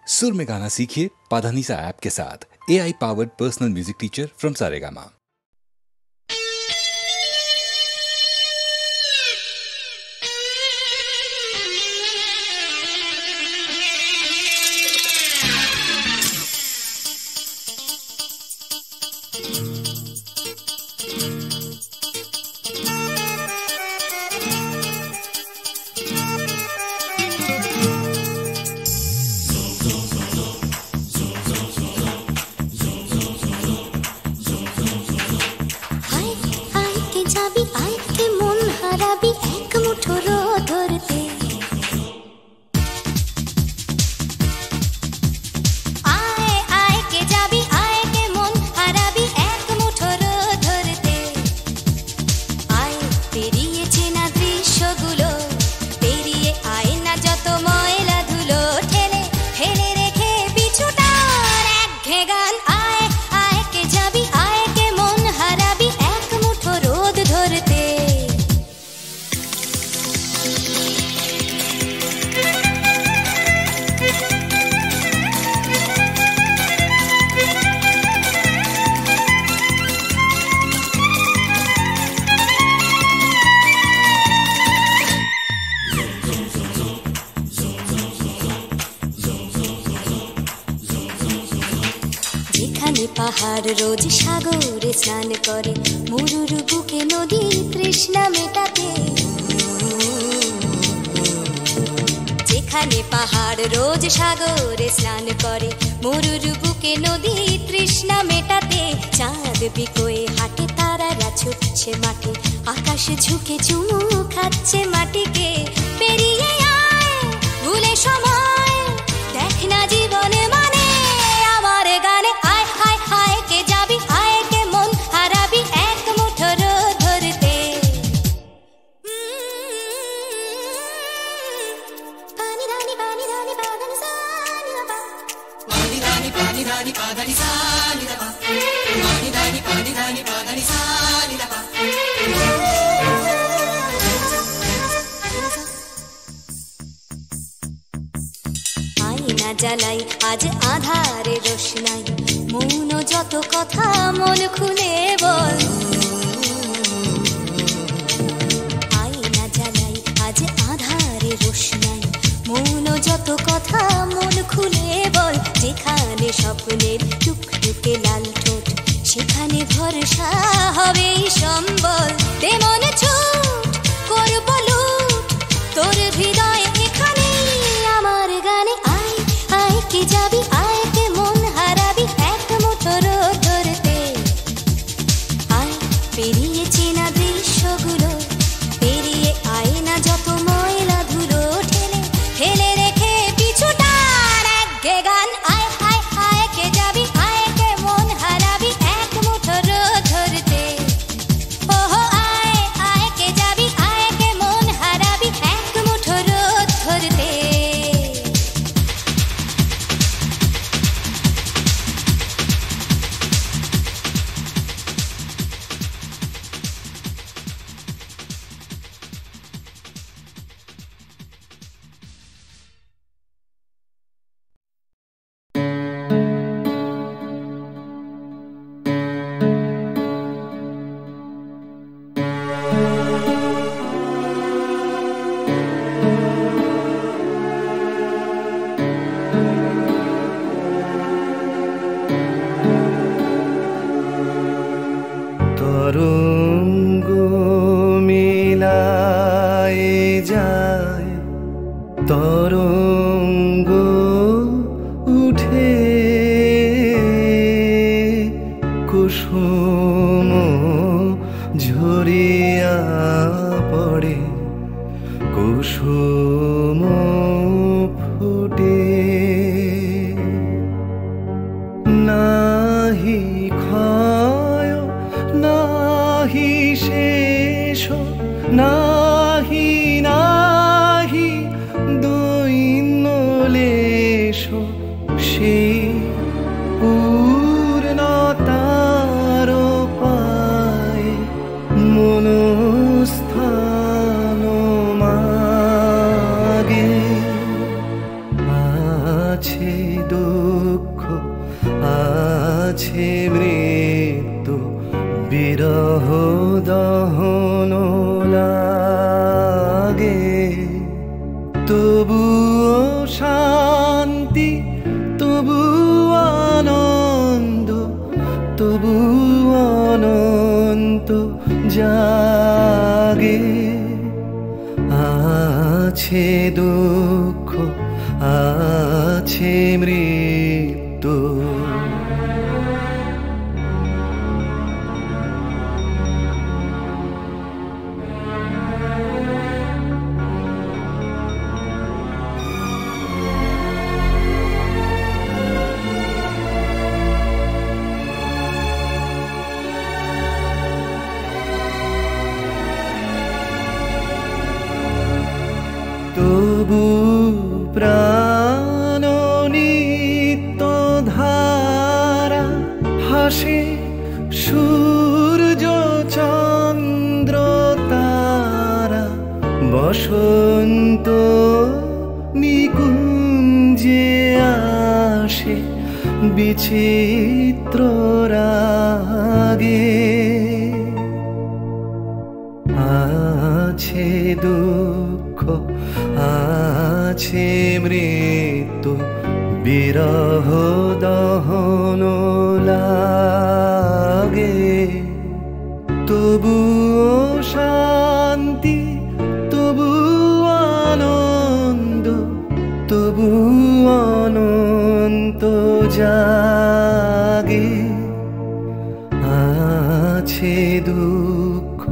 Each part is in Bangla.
सुर में गाना सीखिए पाधानीसा ऐप के साथ। AI powered personal music teacher from Saregama. পাহাড় রোজ সাগরে স্নান করে, মরুর বুকে নদী তৃষ্ণা মেটাতে। যেখানে পাহাড় রোজ সাগরে স্নান করে, মরুর বুকে নদী তৃষ্ণা মেটাতে। চাঁদ বিকোয়ে হাটে, তারারা ছুটছে মাঠে, আকাশ ঝুঁকে চুমু খাচ্ছে মাটিকে। পেরিয়ে আয় ভুলে সময়, দেখ না জীবনে মানে আমার গানে। আয় হায় হায় কে যাবি, আয় কে মন হারাবি এক মুঠো রোদ ধরতে। পানি রানি পানি রানি পাদানি সানি রাবা, পানি রানি পানি রানি পাদানি সানি রাবা, পানি রানি পানি রানি পাদানি সানি রাবা। আয়না জ্বালাই আজ আধারে রোশনাই, মৌন যত কথা মন খুলে বল। আয়না জ্বালাই আজ আধারে রোশনাই, মৌন যত কথা মন খুলে বল। যেখানে স্বপ্নের টুকটুকে লাল ঠোঁট, সেখানে ভরসা হবে সম্বল। তেমন ছুট করব লুট তোর হৃদয় এখানে আমার গানে। আয় আয় কে যাবি, আয় কে মন হারাবি এক মুঠো রোদ ধরতে। আয় পেরিয়ে চেনা দৃশ্যগুলো, পেরিয়ে আয় না যত ময়লা ধুলো, ঠেলে ঠেলে রেখে পিছুটার একঘে গান। আয় হায় হায় কে যাবি, আয় কে মন হারাবি এক মুঠো রোদ ধরতে। ওহো আয় আয় কে যাবি, আয় কে মন হারাবি এক মুঠো রোদ ধরতে। আছে দুঃখ, আছে মৃত্যু, বিরহ দহন লাগে, তবুও শান্তি, তবু আনন্দ, তবু অনন্ত জাগে। আছে দুঃখ, আছে মৃত্যু। তবু প্রাণ নিত্য ধারা, হাসে সূর্য চন্দ্র তারা, বসন্ত নিকুঞ্জে আসে বিচিত্র রাগে। আছে দুঃখ, আছে মৃত্যু, বিরহ দহন লাগে, তবুও শান্তি, তবু আনন্দ, তবু অনন্ত জাগে। আছে দুঃখ,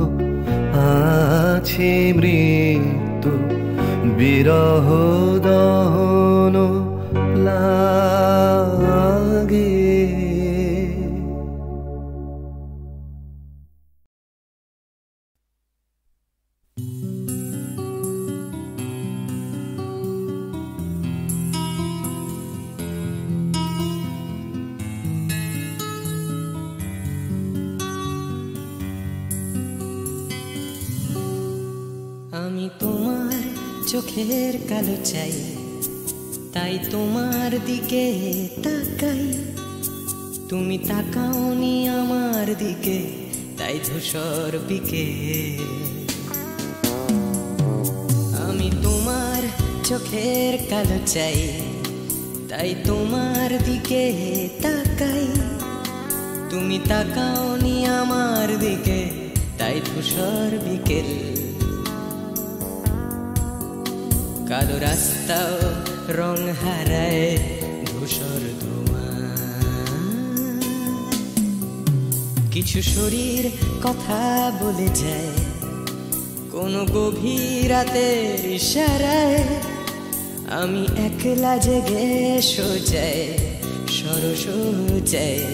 আছে মৃত্যু, বিরহ দহন লাগে। আমি তোমার চোখের কালো চাই, তাই তোমার দিকে তাকাই। তুমি তাকাওনি আমার দিকে, তাই ধূসর বিকে। আমি তোমার চোখের কালো চাই, তাই তোমার দিকে তাকাই। তুমি তাকাওনি আমার দিকে, তাই ধূসর বিকেল। কালো রাস্তাও রং হারায় ধূসর ধোঁয়া। কিছু শরীর কথা বলে যায় কোনো গভীর রাতের ইশারায়। আমি একলা জেগে সোজায় সরস যায়,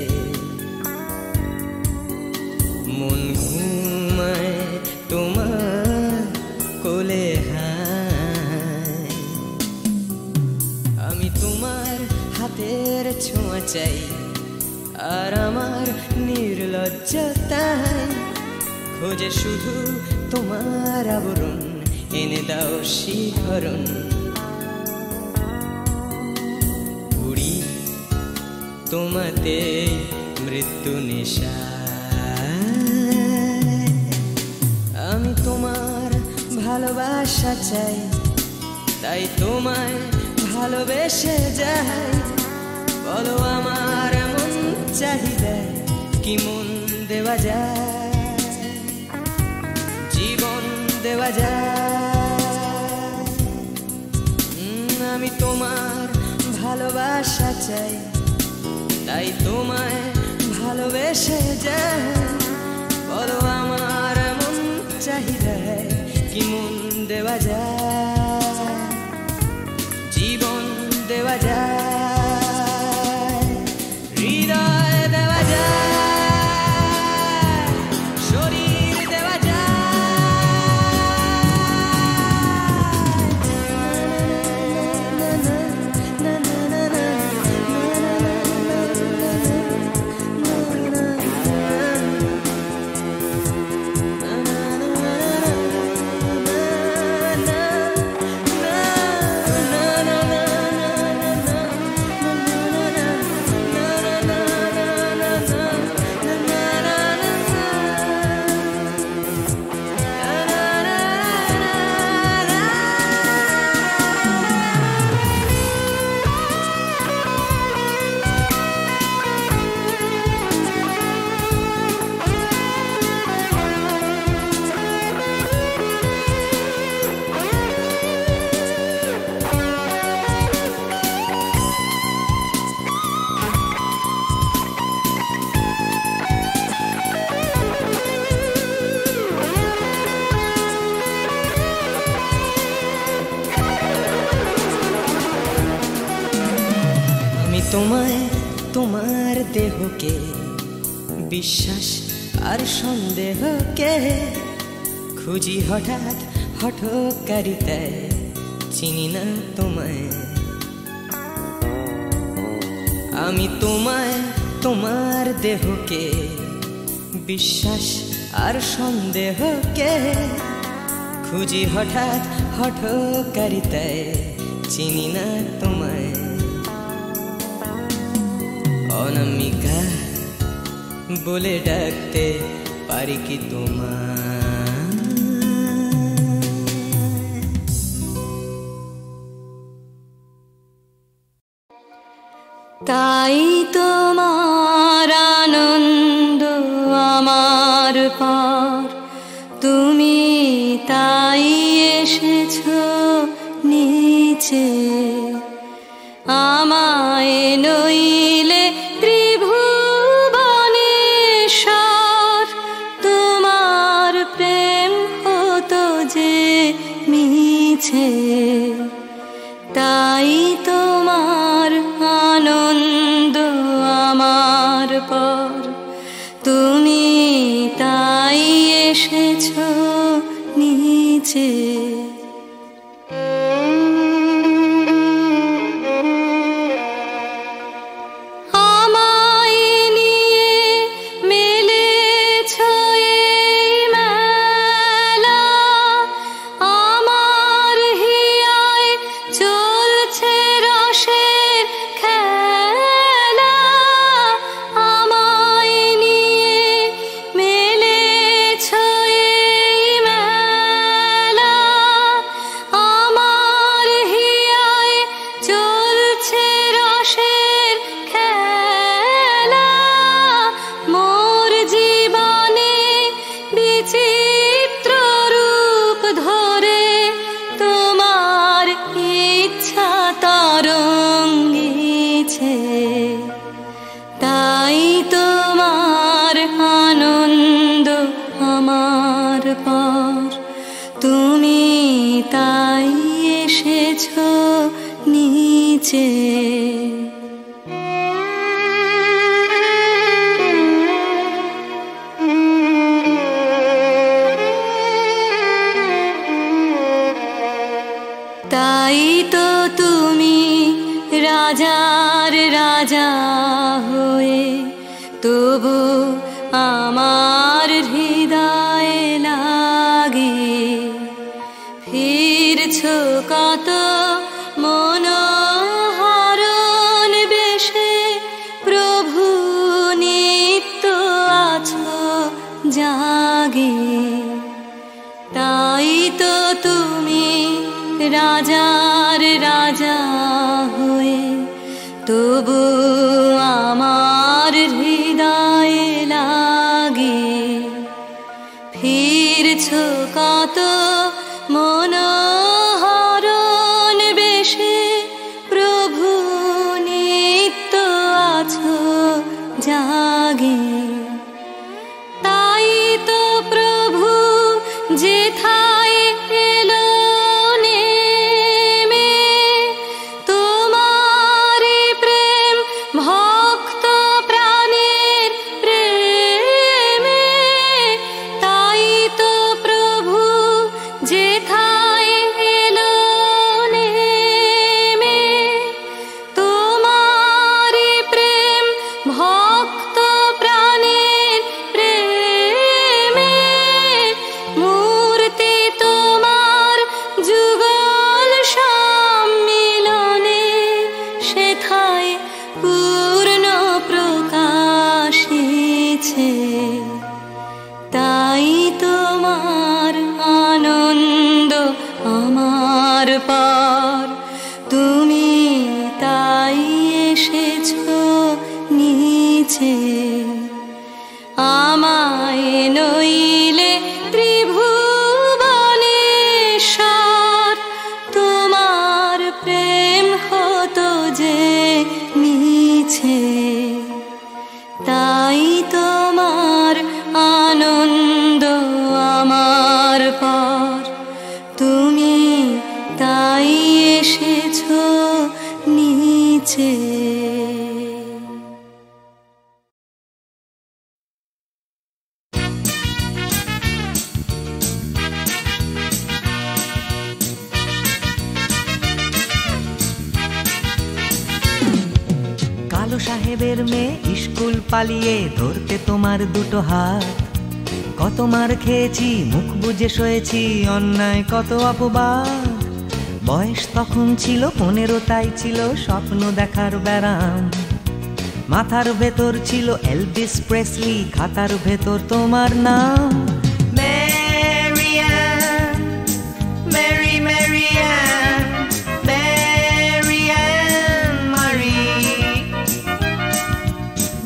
মন ঘুমায় তোমার কোলে। আমি তোমার হাতের ছোঁয়া চাই, আর আমার নির্লজ্জতায় খোঁজে শুধু তোমার আবরণ। এনে দাও শিহরণ, পুরি তোমাতে মৃত্যু নেশা। আমি তোমার ভালোবাসা চাই, তাই তোমায় ভালোবেসে যাই। বলো আমার এমন চাহিদা কি মন দেওয়া যায়, জীবন দেওয়া যায়। আমি তোমার ভালোবাসা চাই, তাই তোমায় ভালোবেসে যাই। বলো আমার এমন চাহিদা কি মন দেওয়া যায়, জীবন দেওয়া যায়, হৃদয় দেওয়া যায়, শরীর দেওয়া যায়। আমি তোমায় তোমার দেহকে বিশ্বাস আর সন্দেহকে খুঁজি হঠাৎ হঠকারিতায় চিনি না তোমায় আমি তোমায় তোমার দেহকে বিশ্বাস আর সন্দেহকে খুঁজি হঠাৎ হঠকারিতায় চিনি না তোমায় অনামিকা বলে ডাকতে পারি কি তোমায় তাই তোমার আনন্দ আমার পার তুমি তাই এসেছো নিচে আমায় নইলে ত্রিভুবনেশ্বর তোমার প্রেম হতো যে মিছে তাই তোমার আনন্দ আমার পর তুমি তাই এসেছো নিচে তাই তোমার আনন্দ আমার পর তুমি তাই এসেছো নিচে তাই তো তুমি রাজার রাজা হয়ে তবু আমার হৃদয়ে লাগে ফিরছো কত মনোহরণ বেশে প্রভু নিত্য আছো জাগে তাই তো তুমি রাজার রাজা হয়ে তবু আমার হৃদয়ে লাগে ফিরছো কত মনোহরণ বেশে প্রভু নিত্য আছো জাগে তাই তো প্রভু যেথায় এলো তাই তোমার আনন্দ আমার পার তুমি তাই এসেছো নিচে আমায় নইলে ত্রিভুবনেশ্বর তোমার প্রেম হতো যে মিছে তাই তোমার আনন্দ আমার পার তুমি তাই এসেছো নিচে সাহেবের মেয়ে স্কুল পালিয়ে ধরতে তোমার দুটো হাত। কত মার খেয়েছি, মুখ বুজে সয়েছি, অন্যায় কত অপবাদ। বয়স তখন ছিল 15, তাই ছিল স্বপ্ন দেখার ব্যারাম। মাথার ভেতর ছিল এলভিস প্রেসলি, খাতার ভেতর তোমার নাম। Marianne, Mary Marianne, Marianne Marie,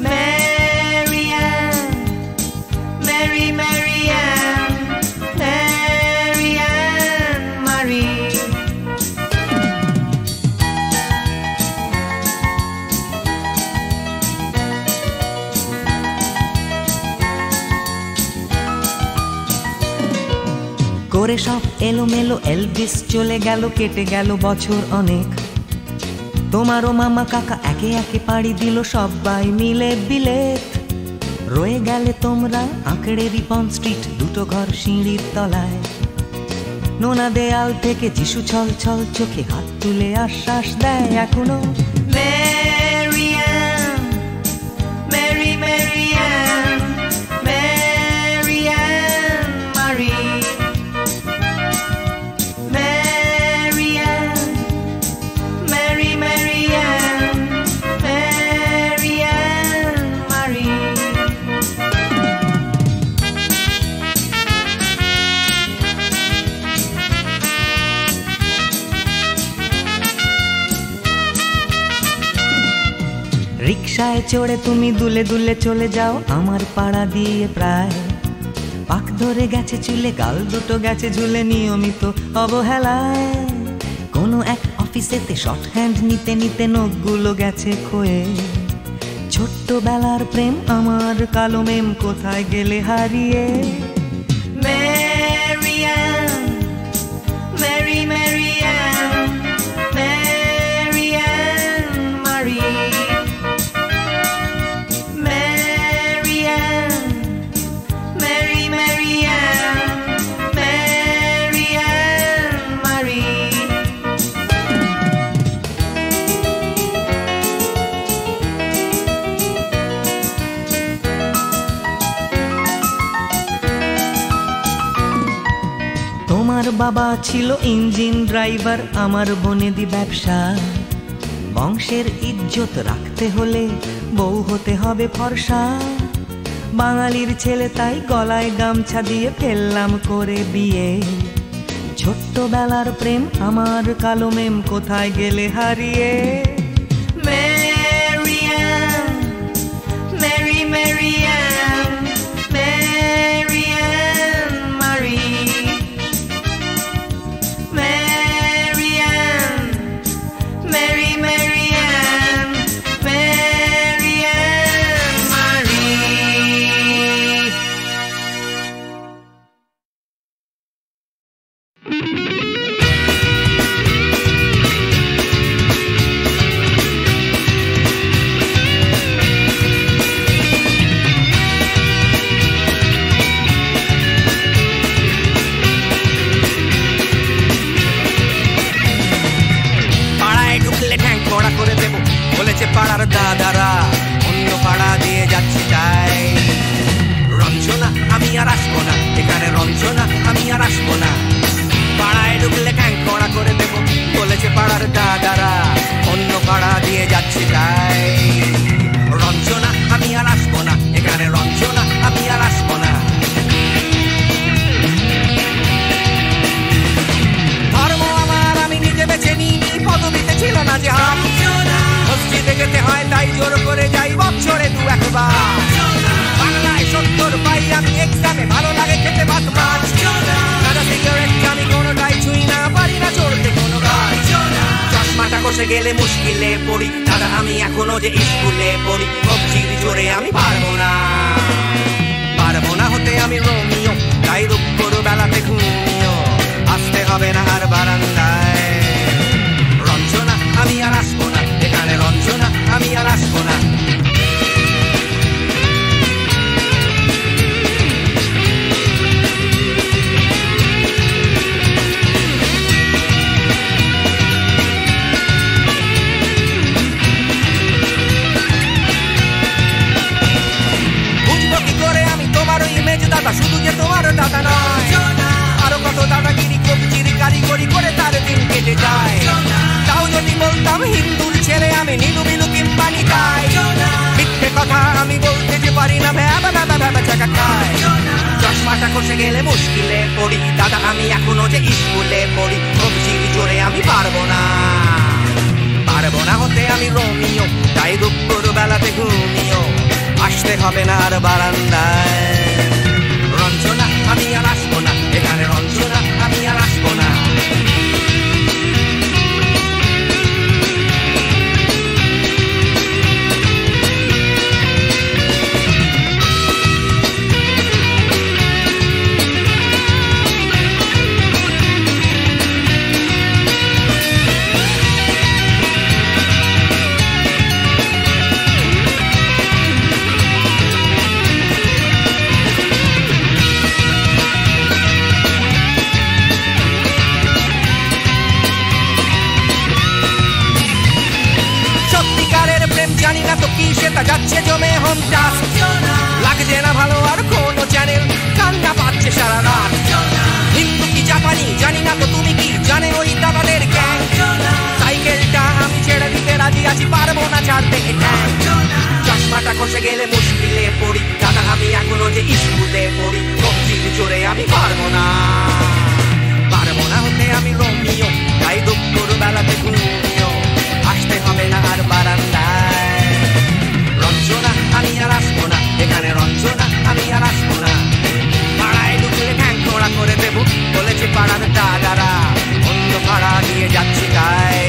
Marianne, Mary Marianne, Marianne Marie. করে সব এলোমেলো এলভিস চলে গেল, কেটে গেল বছর অনেক। তোমারও মামা কাকা একে একে পাড়ি দিল, সবাই মিলে বিলেত। রয়ে গেলে তোমরা আঁকড়ে রিপন স্ট্রিট, দুটো ঘর সিঁড়ির তলায়। নোনা দেয়াল থেকে যিশু ছল ছল চোখে হাত তুলে আশ্বাস দেয় এখনো। Marianne, Mary Marianne, Marianne Marie, Marianne, Mary Marianne, Marianne Marie. রিকশায় চড়ে তুমি দুলে দুলে চলে যাও আমার পাড়া দিয়ে প্রায়। পাক ধরে গেছে চুলে, গাল দুটো গেছে ঝুলে, নিয়মিত অবহেলায়। কোনো এক অফিসেতে শর্ট হ্যান্ড নিতে নিতে নখগুলো গেছে ক্ষয়ে। ছোট্টবেলার প্রেম আমার কালো মেম, কোথায় গেলে হারিয়ে। Marianne, Mary Marianne, Marianne Marie, Marianne, Mary Marianne, Marianne Marie. তোমার বাবা ছিল ইঞ্জিন ড্রাইভার, আমার বনেদি ব্যবসা। বংশের ইজ্জত রাখতে হলে বউ হতে হবে ফর্সা। বাঙালির ছেলে তাই গলায় গামছা দিয়ে ফেললাম করে বিয়ে। ছোট্টবেলার প্রেম আমার কালো মেম, কোথায় গেলে হারিয়ে। Marianne, Mary Marianne, Marianne Marie, Marianne, Mary Marianne, Marianne Marie. পাড়ায় ঢুকলে ঠ্যাং কড়া করে দেব বলেছে পাড়ার দাদারা, অন্য পাড়া দিয়ে যাচ্ছি তাই। রঞ্জনা আমি আর আসবো না, এখানে রঞ্জনা আমি আর আসবো না। পাড়ায় ঢুকলে ঠ্যাং কড়া করে দেব বলেছে পাড়ার দাদারা, অন্য পাড়া দিয়ে যাচ্ছি তাই। রঞ্জনা আমি আর আসবো না, এখানে রঞ্জনা আমি আর আসবো না। ধর্ম আমার আমি নিজে বেছে নিই, পদবিতে ছিল না যে হাম। মসজিদে যেতে হয় তাই জোর করে যাই বছরে 2-1 বাংলায় 70 পাই আমি এক্সামে, ভালো লাগে খেতে ভাত মাছ। দাদা সিগারেট আমি কোনোটাই ছুঁই না, পারি না চড়তে কোনো গাছ। চশমাটা কষে গেলে মুশকিলে পড়ি, দাদা আমি এখনো যে স্কুলে পড়ি। কবজির জোরে আমি পারবো না, পারবো না হতে আমি রোমিও, তাই দুপুর বেলাতে ঘুমিও, আসতে হবে না আর বারান্দায়। রঞ্জনা আমি আর আসবো না, এখানে রঞ্জনা আমি আর আসবো না। বেজে যায়। তাও যদি বলতাম হিন্দুর ছেলে আমি, নীলু বিলু কিংবা নিতাই, মিথ্যে কথা আমি বলতে যে পারি না, ভ্যাবা ভ্যাবা ভ্যাবা চাকা খায়। চশমাটা খসে গেলে মুশকিলে পড়ি, দাদা আমি এখনো যে স্কুলে পড়ি, কবজির জোরে আমি পারবো না, পারবো না হতে আমি রোমিও, তাই দুপুর বেলাতে ঘুমিও, আসতে হবে না আর বারান্দায়। রঞ্জনা আমি আর আসবো না এখানে, রঞ্জনা আমি আর আসবো না। জানি না তো কি সেটা যাচ্ছে জমে হোম টাস্ক, লাগছে না ভালো আর কোনো চ্যানেল, কান্না পাচ্ছে সারা রাত। হিন্দু কি জাপানি জানি না তো তুমি কি জানে ওই দাবাদের গ্যাং, সাইকেলটা আমি ছেড়ে দিতে রাজি আছি, পারবো না ছাড়তে গ্যাং। চশমাটা খসে গেলে মুশকিলে পড়ি, দাদা আমি এখনো যে স্কুলে পড়ি, কবজির জোরে আমি পারবো না, পারবো না হতে আমি রোমিও, তাই দুপুর বেলাতে ঘুমিও, আসতে হবে না আর বারান্দায়। রঞ্জনা আমি আর আসবো না এখানে, রঞ্জনা আমি আর আসবো না। পাড়ায় ঢুকলে ঠ্যাং খোঁড়া করে দেবো বলেছে পাড়ার দাদারা, অন্য পাড়া দিয়ে যাচ্ছি তাই।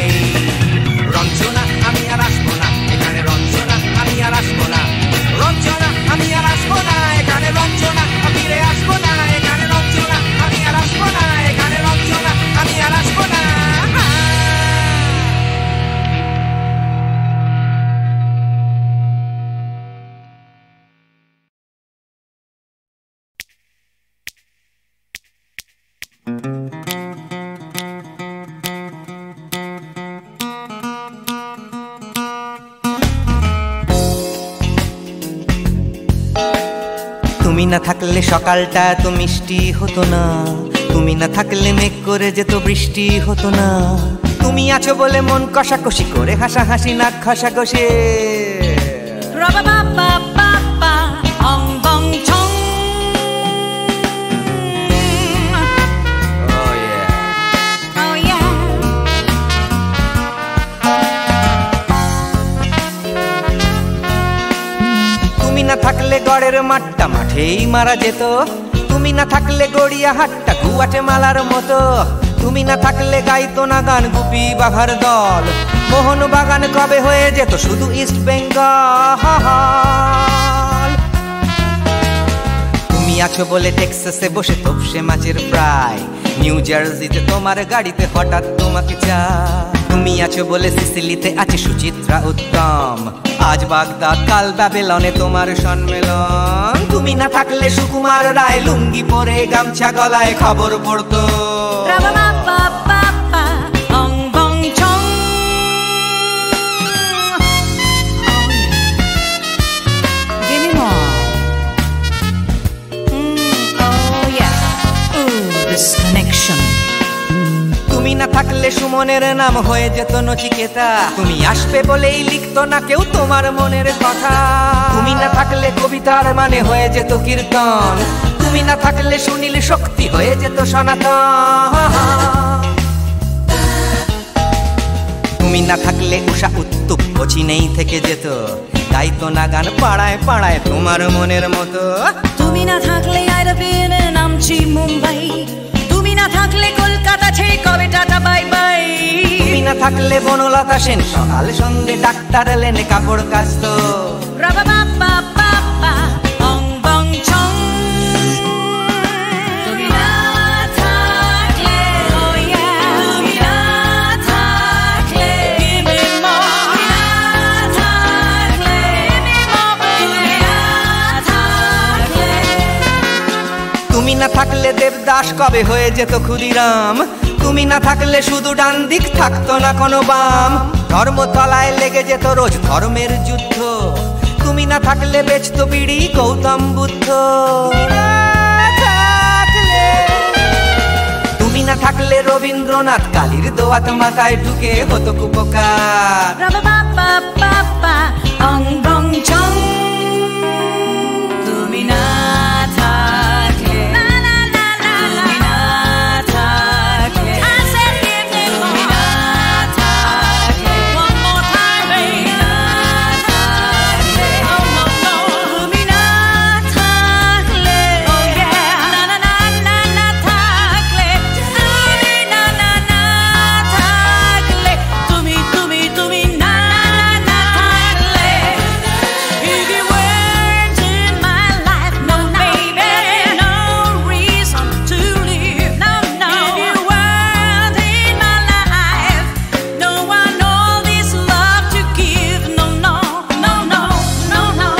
রঞ্জনা আমি আর আসবো না এখানে, রঞ্জনা আমি আর আসবো না, রঞ্জনা আমি আর আসবো না এখানে, রঞ্জনা ফিরে আসবো না এখানে, রঞ্জনা আমি আর আসবো না এখানে, রঞ্জনা আমি আর আসবো না। তুমি না থাকলে সকালটা এত মিষ্টি হতো না, তুমি না থাকলে মেঘ করে যেত বৃষ্টি হতো না, তুমি আছো বলে মন কষাকষি করে হাসাহাসি নাক ঘষাঘষি। তুমি না থাকলে গড়ের মাঠটা মাঠেই মারা যেত, তুমি না থাকলে গড়িয়া হাটটা গুয়াটে মালার মতো, তুমি না থাকলে গাইতো না গান গুপি বাঘার দল, মোহন বাগান কবে হয়ে যেত শুধু ইস্ট বেঙ্গল। তুমি আছো বলে টেক্সাসে বসে তপসে মাছের ফ্রাই, নিউ জার্সিতে তোমার গাড়িতে হঠাৎ তোমাকে চাই, তুমি আছো বলে সিসিলিতে আছে সুচিত্রা উত্তম, আজ বাগদাদ কাল ব্যাবিলনে তোমার সম্মেলন। তুমি না থাকলে সুকুমার রায় লুঙ্গি পরে গামছা গলায় খবর পড়তো। তুমি না থাকলে সুমনের নাম হয়ে যেত নচিকেতা, তুমি আসবে বলেই লিখতো না কেউ তোমার মনের কথা, তুমি না থাকলে কবিতার মানে হয়ে যেত কীর্তন, তুমি না থাকলে সুনীল শক্তি হয়ে যেত সনাতন। তুমি না থাকলে উষা উত্তুপ কোচিনেই থেকে যেত, গাইতো না গান পাড়ায় পাড়ায় তোমার মনের মতো। তুমি না থাকলে আইরবিনে নামছি মুম্বাই, তুমি না থাকলে কলকাতা ছেড়ে কবে টাটা বাই বাই, তুমি না থাকলে বনলতা সেন সকাল সন্ধ্যে ডাক্তার লেনে কাপড় কাচতো। তুমি না থাকলে দেবদাস কবে হয়ে যেত ক্ষুদিরাম, তুমি না থাকলে শুধু ডান দিক থাকতো না কোনো বাম, ধর্মতলায় লেগে যেত রোজ ধর্মের যুদ্ধ, তুমি না থাকলে বেচতো বিড়ি গৌতম বুদ্ধ। তুমি না থাকলে রবীন্দ্রনাথ কালির দোয়াত মাথায় ঢুকে হতো কুপকার। অং বং চং তুমি না থাকলে, তুমি না থাকলে, তুমি না থাকলে, one more time baby, না থাকলে, oh no no, তুমি না থাকলে, oh yeah, না না না না না থাকলে, তুমি না না না থাকলে, তুমি তুমি তুমি না না না থাকলে, if you weren't in my life, no baby, no reason to live, no no, if you weren't in my life, no one all this love to give, no no no no no no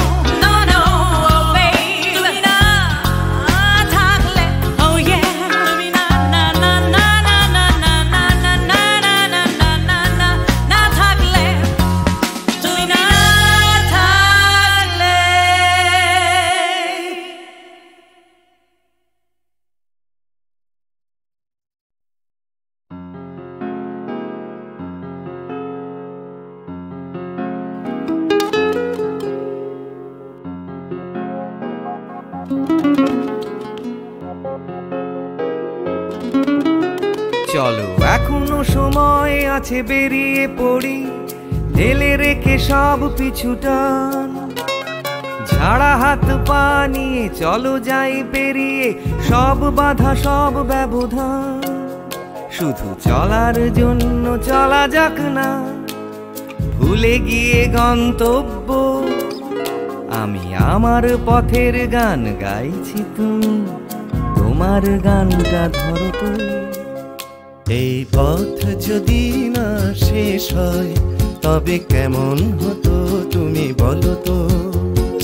no no, oh baby, তুমি না থাকলে, oh yeah, তুমি না না না না না না না না না না না না না না না থাকলে, তুমি না থাকলে। চলো এখনো সময় আছে, বেরিয়ে পড়ি, ঢেলে রেখে সব পিছুটান, ঝাড়া হাত পা নিয়ে চলো যাই পেরিয়ে সব বাধা সব ব্যবধান। শুধু চলার জন্য চলা যাক না, ভুলে গিয়ে গন্তব্য, আমি আমার পথের গান গাইছি, তুমি তোমার গানটা ধরো তো। এই পথ যদি না শেষ হয় তবে কেমন হতো তুমি বলো তো।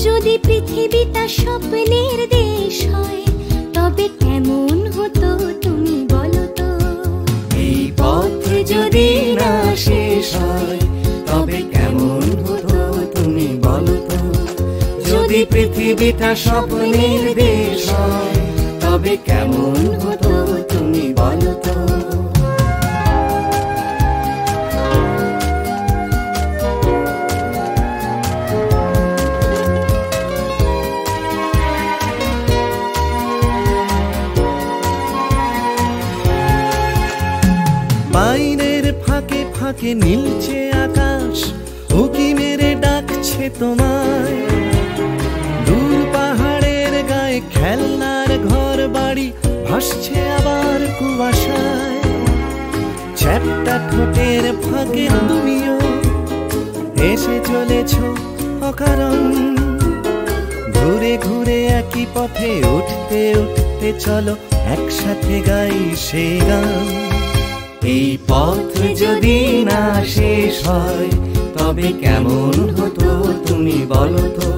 যদি পৃথিবীটা স্বপ্নের দেশ হয় তবে কেমন হতো তুমি বলো তো। এই পথ যদি না শেষ হয় তবে কেমন হতো তুমি বলো তো। যদি পৃথিবীটা স্বপ্নের দেশ হয় তবে কেমন হতো তুমি বলো তো। বাইরের ফাঁকে ফাঁকে নীলছে আকাশ, উকি মেরে ডাকছে তোমায়। দূর পাহাড়ের গায়ে খেলনার ঘর বাড়ি ভাসছে আবার কুয়াশায়। চ্যাপ্টা ঠোঁটের ফাঁকে তুমিও এসে চলেছ অকারণ। ঘুরে ঘুরে একই পথে উঠতে উঠতে চলো একসাথে গাই সে গান। এই পথ যদি না শেষ হয় তবে কেমন হতো তুমি বলো তো।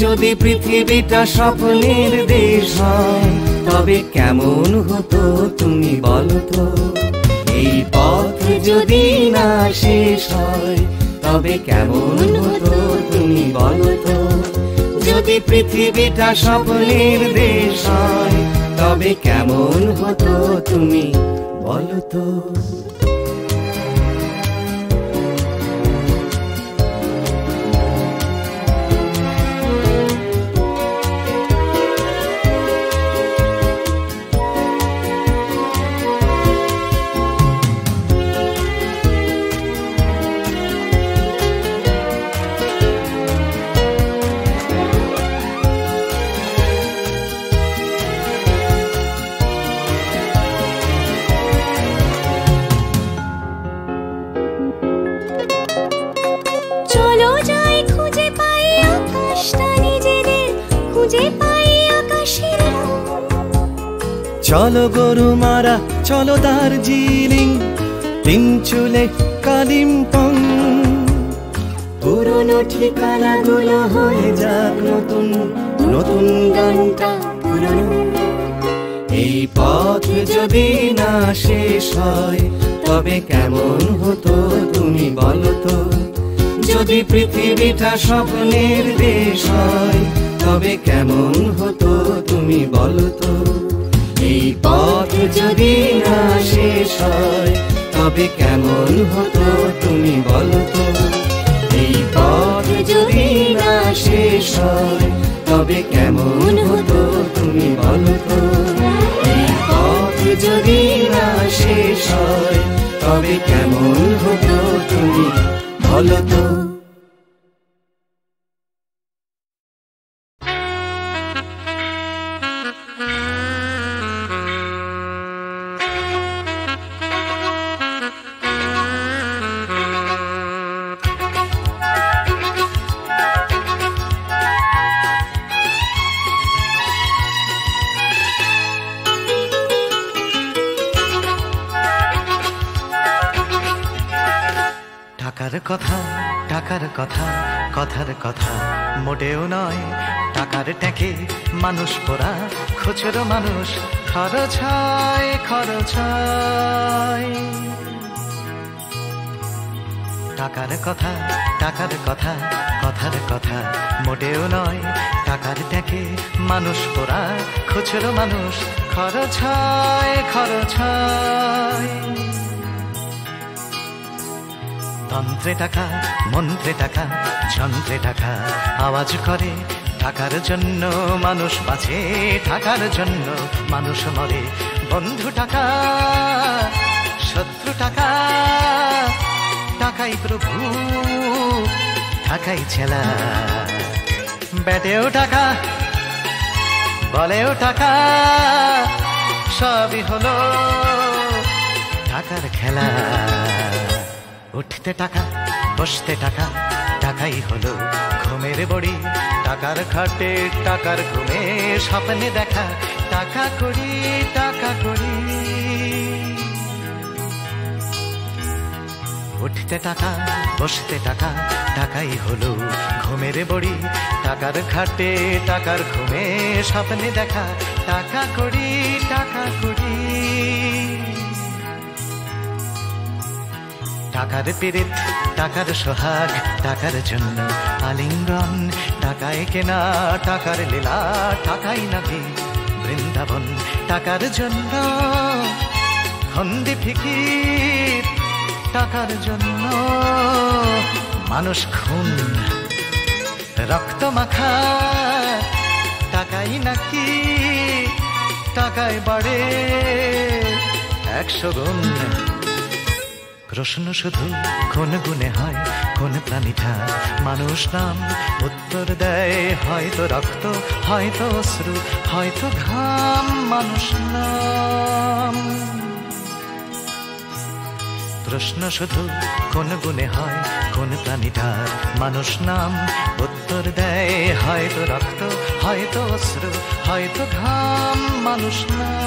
যদি পৃথিবীটা স্বপ্নের দেশ হয় তবে কেমন হতো তুমি বলো তো। এই পথ যদি না শেষ হয় তবে কেমন হতো তুমি বলো তো। যদি পৃথিবীটা স্বপ্নের দেশ হয় তবে কেমন হতো তুমি বলো তো। চলো গরুমারা চলো দার্জিলিং, তিনচুলে কালিম্পং। পুরনো ঠিকানাগুলো হয়ে যাক নতুন, নতুন গানটা পুরনো। এই পথ যদি না শেষ হয় তবে কেমন হতো তুমি বলো তো। যদি পৃথিবীটা স্বপ্নের দেশ হয় তবে কেমন হতো তুমি বলো তো। এই পথ যদি না শেষ হয় তবে কেমন হতো তুমি বলো তো। এই পথ যদি না শেষ হয় তবে কেমন হতো তুমি বলো তো। এই পথ যদি না শেষ হয় তবে কেমন হতো তুমি বলো তো। টাকার কথা কথার কথা মোটেও নয়। টাকার ট্যাঁকে মানুষ পোড়া, খুচরো মানুষ খরচ হয় খরচ হয়। টাকার কথা কথার কথা মোটেও নয়। টাকার ট্যাঁকে মানুষ পোড়া, খুচরো মানুষ খরচ হয় খরচ হয়। তন্ত্রে টাকা, মন্ত্রে টাকা, যন্ত্রে টাকা আওয়াজ করে। টাকার জন্য মানুষ বাঁচে, টাকার জন্য মানুষ মরে। বন্ধু টাকা, শত্রু টাকা, টাকাই প্রভু, টাকাই ছেলা। ব্যাটেও টাকা, বলেও টাকা, সবই হলো টাকার খেলা। উঠতে টাকা, বসতে টাকা, টাকাই হলো ঘুমের বড়ি। টাকার খাটে, টাকার ঘুমে, স্বপ্নে দেখা টাকা করি, টাকা করি। উঠতে টাকা, বসতে টাকা, টাকাই হলো ঘুমের বড়ি। টাকার খাটে, টাকার ঘুমে, স্বপ্নে দেখা টাকা করি, টাকা করি। টাকার পীড়িত, টাকার সোহাগ, টাকার জন্য আলিঙ্গন। টাকায় কেনা, টাকার লীলা, টাকাই নাকি বৃন্দাবন। টাকার জন্য হন্দি ফিকির, টাকার জন্য মানুষ খুন, রক্ত মাখা। টাকাই নাকি, টাকায় বাড়ে 100 গুণ। প্রশ্ন শুধু কোন গুণে হয়, কোন প্রাণীটা মানুষ নাম? উত্তর দেয় হয়তো রক্ত, হয়তো অশ্রু, হয়তো ঘাম। মানুষ নাম। প্রশ্ন শুধু কোন গুণে হয়, কোন প্রাণীটার মানুষ নাম? উত্তর দেয় হয়তো রক্ত, হয়তো অশ্রু, হয়তো ঘাম। মানুষ নাম।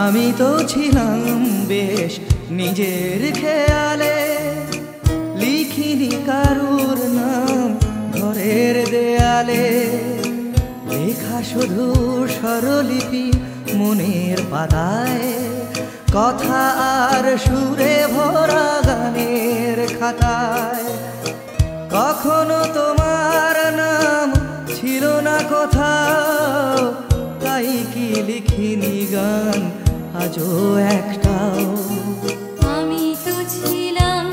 আমি তো ছিলাম বেশ নিজের খেয়ালে, লিখিনি কারুর নাম ঘরের দেয়ালে। লেখা শুধু স্বরলিপি মনের পাতায়, কথা আর সুরে ভরা গানের খাতায়। কখনো তোমার নাম ছিল না কোথাও, তাই কি লিখিনি গান আজও একটাও। আমি তো ছিলাম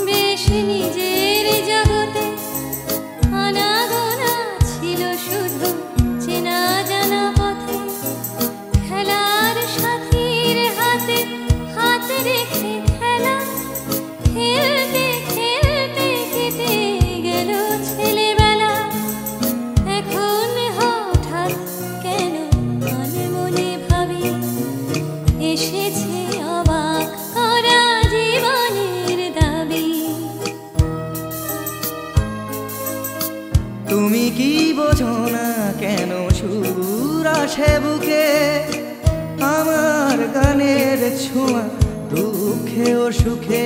বেশ নিজের জগতে, আনাগোনা ছিল শুধু চেনা জানা পথে। খেলার সাথীর হাতে হাত রেখে খেলা, খেলতে খেলতে ছোঁয়া দুঃখে ও সুখে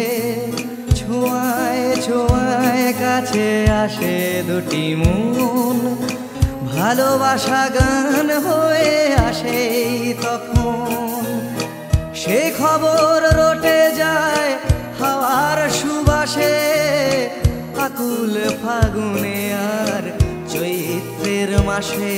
ছোঁয়ায় ছোঁয়ায় কাছে আসে দুটি মন ভালোবাসা গান হয়ে আসে তখন সে খবর রটে যায় হাওয়ার সুবাসে আকুল ফাগুনে আর চৈত্রের মাসে